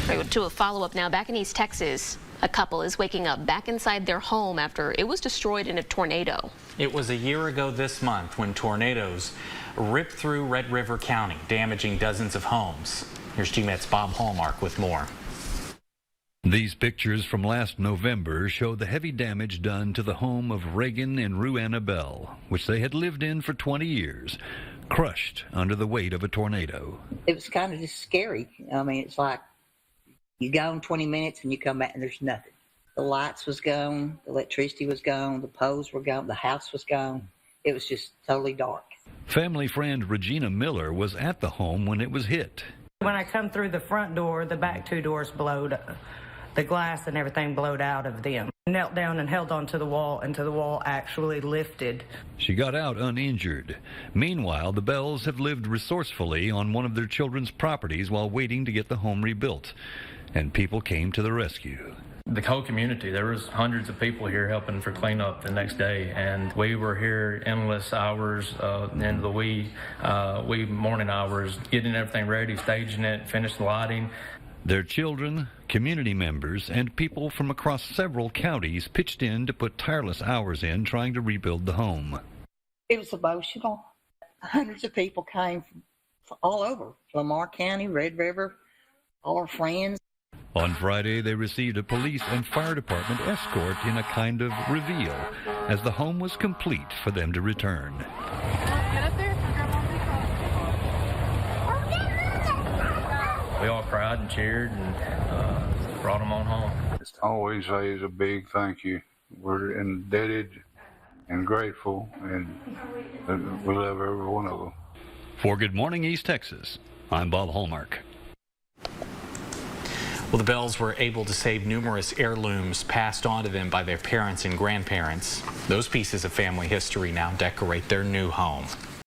To a follow-up now, back in East Texas, a couple is waking up back inside their home after it was destroyed in a tornado. It was a year ago this month when tornadoes ripped through Red River County, damaging dozens of homes. Here's GMET's Bob Hallmark with more. These pictures from last November show the heavy damage done to the home of Reagan and Rue Annabelle, which they had lived in for 20 years, crushed under the weight of a tornado. It was kind of just scary. I mean, it's like you go in 20 minutes and you come back and there's nothing. The lights was gone, the electricity was gone, the poles were gone, the house was gone. It was just totally dark. Family friend Regina Miller was at the home when it was hit. When I come through the front door, the back two doors blowed. The glass and everything blowed out of them. Knelt down and held onto the wall until the wall actually lifted. She got out uninjured. Meanwhile, the Bells have lived resourcefully on one of their children's properties while waiting to get the home rebuilt. And people came to the rescue. The whole community, there was hundreds of people here helping for cleanup the next day, and we were here endless hours into the wee morning hours, getting everything ready, staging it, finished the lighting. Their children, community members, and people from across several counties pitched in to put tireless hours in trying to rebuild the home. It was emotional. Hundreds of people came from all over, Lamar County, Red River, all our friends. On Friday, they received a police and fire department escort in a kind of reveal as the home was complete for them to return. We all cried and cheered and brought them on home. Always say is a big thank you. We're indebted and grateful, and we love every one of them. For Good Morning East Texas, I'm Bob Hallmark. Well, the Bells were able to save numerous heirlooms passed on to them by their parents and grandparents. Those pieces of family history now decorate their new home.